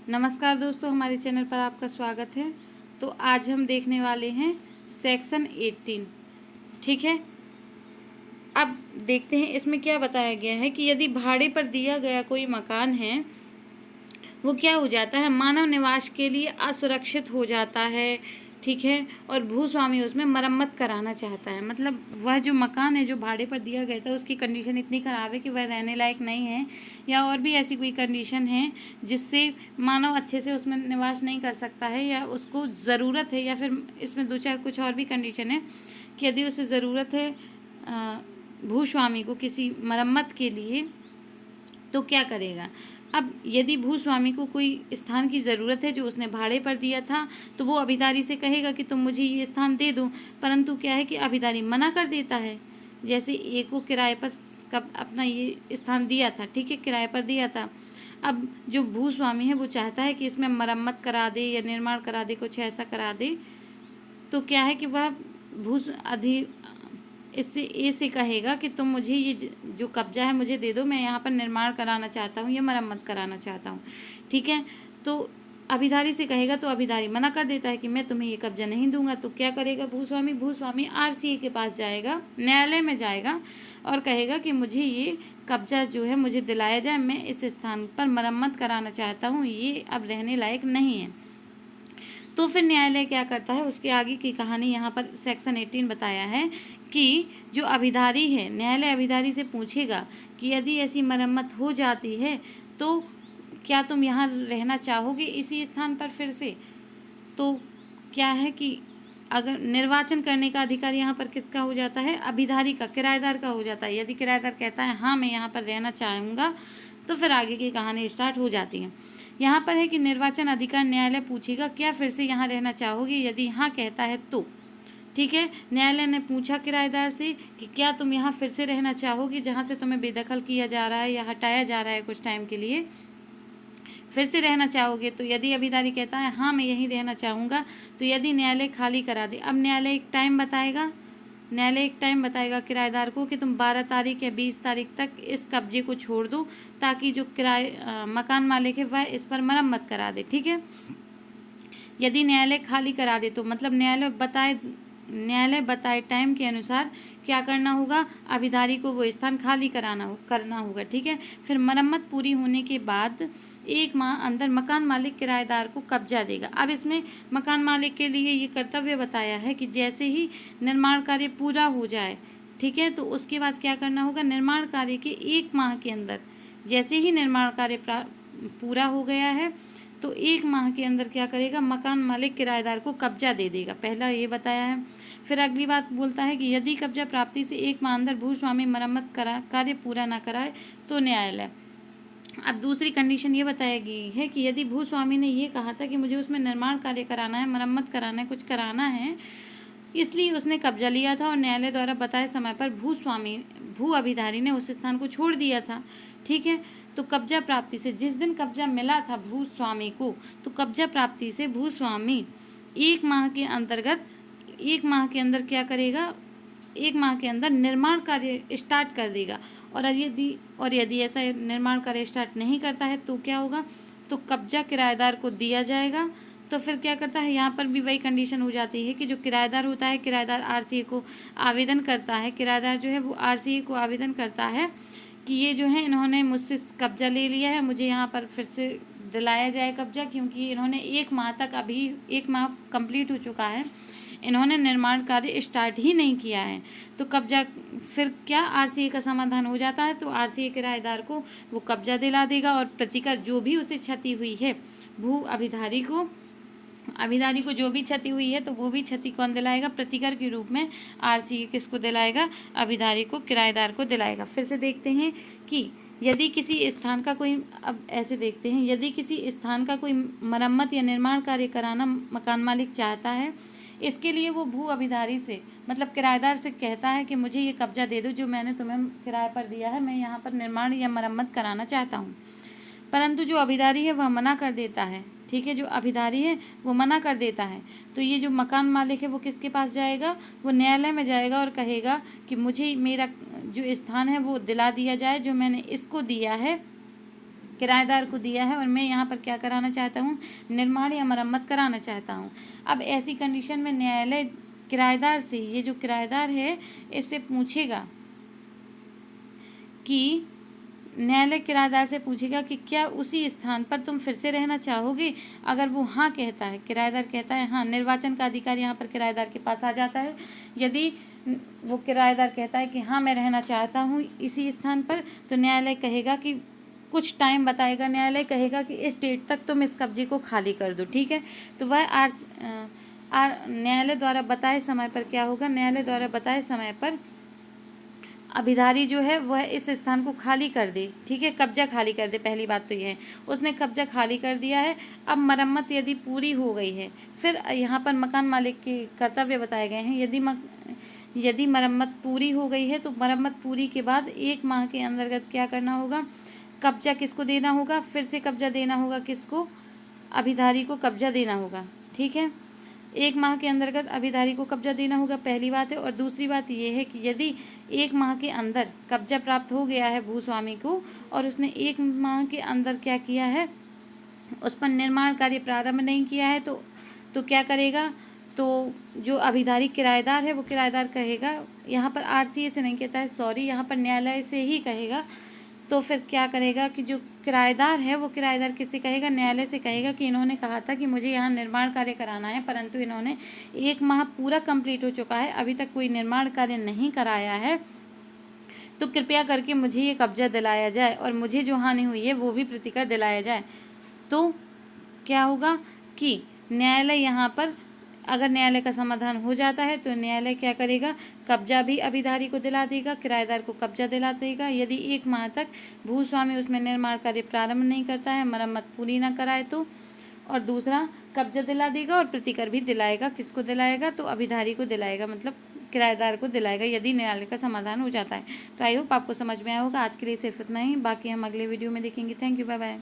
नमस्कार दोस्तों, हमारे चैनल पर आपका स्वागत है। तो आज हम देखने वाले हैं सेक्शन 18। ठीक है, अब देखते हैं इसमें क्या बताया गया है कि यदि भाड़े पर दिया गया कोई मकान है वो क्या हो जाता है, मानव निवास के लिए असुरक्षित हो जाता है। ठीक है, और भूस्वामी उसमें मरम्मत कराना चाहता है। मतलब वह जो मकान है जो भाड़े पर दिया गया था उसकी कंडीशन इतनी ख़राब है कि वह रहने लायक नहीं है, या और भी ऐसी कोई कंडीशन है जिससे मानव अच्छे से उसमें निवास नहीं कर सकता है, या उसको ज़रूरत है, या फिर इसमें दो चार कुछ और भी कंडीशन है कि यदि उसे ज़रूरत है भूस्वामी को किसी मरम्मत के लिए तो क्या करेगा। अब यदि भूस्वामी को कोई स्थान की ज़रूरत है जो उसने भाड़े पर दिया था तो वो अभिदारी से कहेगा कि तुम मुझे ये स्थान दे दो, परंतु क्या है कि अभिदारी मना कर देता है। जैसे एक को किराए पर कब अपना ये स्थान दिया था, ठीक है, किराए पर दिया था। अब जो भूस्वामी है वो चाहता है कि इसमें मरम्मत करा दे या निर्माण करा दे, कुछ ऐसा करा दे, तो क्या है कि वह भूस अधि इससे ए से कहेगा कि तुम मुझे ये जो कब्जा है मुझे दे दो, मैं यहाँ पर निर्माण कराना चाहता हूँ या मरम्मत कराना चाहता हूँ। ठीक है, तो अभिदारी से कहेगा तो अभिदारी मना कर देता है कि मैं तुम्हें ये कब्जा नहीं दूंगा। तो क्या करेगा भूस्वामी, भूस्वामी आरसीए के पास जाएगा, न्यायालय में जाएगा और कहेगा कि मुझे ये कब्जा जो है मुझे दिलाया जाए, मैं इस स्थान पर मरम्मत कराना चाहता हूँ, ये अब रहने लायक नहीं है। तो फिर न्यायालय क्या करता है, उसके आगे की कहानी यहाँ पर सेक्शन 18 बताया है कि जो अभिधारी है, न्यायालय अभिधारी से पूछेगा कि यदि ऐसी मरम्मत हो जाती है तो क्या तुम यहाँ रहना चाहोगे इसी स्थान पर फिर से। तो क्या है कि अगर निर्वाचन करने का अधिकार यहाँ पर किसका हो जाता है, अभिधारी का, किराएदार का हो जाता है। यदि किराएदार कहता है हाँ मैं यहाँ पर रहना चाहूँगा तो फिर आगे की कहानी स्टार्ट हो जाती है। यहाँ पर है कि निर्वाचन अधिकार न्यायालय पूछेगा क्या फिर से यहाँ रहना चाहोगे, यदि हाँ कहता है तो। ठीक है, न्यायालय ने पूछा किराएदार से कि क्या तुम यहाँ फिर से रहना चाहोगे जहाँ से तुम्हें बेदखल किया जा रहा है या हटाया जा रहा है कुछ टाइम के लिए, फिर से रहना चाहोगे। तो यदि अभिदारी कहता है हाँ मैं यहीं रहना चाहूँगा, तो यदि न्यायालय खाली करा दे, अब न्यायालय एक टाइम बताएगा, न्यायालय एक टाइम बताएगा किराएदार को कि तुम 12 तारीख या 20 तारीख तक इस कब्जे को छोड़ दो ताकि जो मकान मालिक है वह इस पर मरम्मत करा दे। ठीक है, यदि न्यायालय खाली करा दे तो मतलब न्यायालय बताए टाइम के अनुसार क्या करना होगा, अभिधारी को वो स्थान खाली करना होगा। ठीक है, फिर मरम्मत पूरी होने के बाद 1 माह अंदर मकान मालिक किराएदार को कब्जा देगा। अब इसमें मकान मालिक के लिए ये कर्तव्य बताया है कि जैसे ही निर्माण कार्य पूरा हो जाए, ठीक है, तो उसके बाद क्या करना होगा, निर्माण कार्य के 1 माह के अंदर, जैसे ही निर्माण कार्य पूरा हो गया है तो 1 माह के अंदर क्या करेगा, मकान मालिक किराएदार को कब्जा दे देगा। पहला ये बताया है। फिर अगली बात बोलता है कि यदि कब्जा प्राप्ति से 1 माह अंदर भूस्वामी मरम्मत कार्य पूरा ना कराए तो न्यायालय। अब दूसरी कंडीशन ये बताई गई है कि यदि भूस्वामी ने ये कहा था कि मुझे उसमें निर्माण कार्य कराना है, मरम्मत कराना है, कुछ कराना है, इसलिए उसने कब्जा लिया था और न्यायालय द्वारा बताए समय पर भू अभिधारी ने उस स्थान को छोड़ दिया था। ठीक है, तो कब्जा प्राप्ति से जिस दिन कब्जा मिला था भूस्वामी को, तो कब्जा प्राप्ति से भूस्वामी 1 माह के अंदर क्या करेगा, 1 माह के अंदर निर्माण कार्य स्टार्ट कर देगा। और यदि ऐसा निर्माण कार्य स्टार्ट नहीं करता है तो क्या होगा, तो कब्जा किराएदार को दिया जाएगा। तो फिर क्या करता है, यहाँ पर भी वही कंडीशन हो जाती है कि जो किराएदार होता है, किराएदार आरसीए को आवेदन करता है, किराएदार जो है वो आरसीए को आवेदन करता है कि ये जो है इन्होंने मुझसे कब्जा ले लिया है, मुझे यहाँ पर फिर से दिलाया जाए कब्जा, क्योंकि इन्होंने 1 माह तक, अभी 1 माह कंप्लीट हो चुका है, इन्होंने निर्माण कार्य स्टार्ट ही नहीं किया है। तो कब्जा फिर क्या आरसीए का समाधान हो जाता है, तो आरसीए किराएदार को वो कब्जा दिला देगा और प्रतिकर जो भी उसे क्षति हुई है, भू अभिधारी को जो भी क्षति हुई है तो वो भी क्षति कौन दिलाएगा, प्रतिकर के रूप में आरसीए किसको दिलाएगा, अभिधारी को, किराएदार को दिलाएगा। फिर से देखते हैं कि यदि किसी स्थान का कोई, अब ऐसे देखते हैं, यदि किसी स्थान का कोई मरम्मत या निर्माण कार्य कराना मकान मालिक चाहता है, इसके लिए वो भू अभिधारी से मतलब किराएदार से कहता है कि मुझे ये कब्जा दे दो जो मैंने तुम्हें किराए पर दिया है, मैं यहाँ पर निर्माण या मरम्मत कराना चाहता हूँ, परंतु जो अभिधारी है वह मना कर देता है। ठीक है, जो अभिधारी है वो मना कर देता है, तो ये जो मकान मालिक है वो किसके पास जाएगा, वो न्यायालय में जाएगा और कहेगा कि मुझे मेरा जो स्थान है वो दिला दिया जाए जो मैंने इसको दिया है, किराएदार को दिया है और मैं यहाँ पर क्या कराना चाहता हूँ, निर्माण या मरम्मत कराना चाहता हूँ। अब ऐसी कंडीशन में न्यायालय किराएदार से, ये जो किराएदार है इससे पूछेगा कि न्यायालय किराएदार से पूछेगा कि क्या उसी स्थान पर तुम फिर से रहना चाहोगे। अगर वो हाँ कहता है, किराएदार कहता है हाँ, निर्वाचन का अधिकार यहाँ पर किराएदार के पास आ जाता है। यदि वो किराएदार कहता है कि हाँ मैं रहना चाहता हूँ इसी स्थान पर, तो न्यायालय कहेगा कि कुछ टाइम बताएगा, न्यायालय कहेगा कि इस डेट तक तुम इस कब्जे को खाली कर दो, ठीक है। तो वह न्यायालय द्वारा बताए समय पर क्या होगा, न्यायालय द्वारा बताए समय पर अभिधारी जो है वह इस स्थान को खाली कर दे, ठीक है, कब्जा खाली कर दे। पहली बात तो यह है, उसने कब्जा खाली कर दिया है। अब मरम्मत यदि पूरी हो गई है, फिर यहाँ पर मकान मालिक के कर्तव्य बताए गए हैं। यदि मरम्मत पूरी हो गई है तो मरम्मत पूरी के बाद 1 माह के अंतर्गत क्या करना होगा, कब्जा किसको देना होगा, फिर से कब्जा देना होगा किसको, अभिधारी को कब्जा देना होगा, ठीक है। 1 माह के अंतर्गत अभिधारी को कब्जा देना होगा, पहली बात है। और दूसरी बात यह है कि यदि 1 माह के अंदर कब्जा प्राप्त हो गया है भूस्वामी को और उसने 1 माह के अंदर क्या किया है, उस पर निर्माण कार्य प्रारंभ नहीं किया है, तो क्या करेगा, तो जो अभिधारी किराएदार है वो किराएदार कहेगा, यहाँ पर आरसीए से नहीं कहता है, सॉरी, यहाँ पर न्यायालय से ही कहेगा। तो फिर क्या करेगा कि जो किराएदार है वो किराएदार किससे कहेगा, न्यायालय से कहेगा कि इन्होंने कहा था कि मुझे यहाँ निर्माण कार्य कराना है, परंतु इन्होंने 1 माह पूरा कंप्लीट हो चुका है, अभी तक कोई निर्माण कार्य नहीं कराया है, तो कृपया करके मुझे ये कब्जा दिलाया जाए और मुझे जो हानि हुई है वो भी प्रतिकर दिलाया जाए। तो क्या होगा कि न्यायालय यहाँ पर, अगर न्यायालय का समाधान हो जाता है तो न्यायालय क्या करेगा, कब्जा भी अभिधारी को दिला देगा, किराएदार को कब्जा दिला देगा। यदि 1 माह तक भूस्वामी उसमें निर्माण कार्य प्रारंभ नहीं करता है, मरम्मत पूरी ना कराए तो, और दूसरा कब्जा दिला देगा और प्रतिकर भी दिलाएगा। किसको दिलाएगा, तो अभिधारी को दिलाएगा, मतलब किराएदार को दिलाएगा, यदि न्यायालय का समाधान हो जाता है। तो आई होप आपको समझ में आया होगा। आज के लिए सिर्फ इतना ही, बाकी हम अगले वीडियो में देखेंगे। Thank you, bye bye.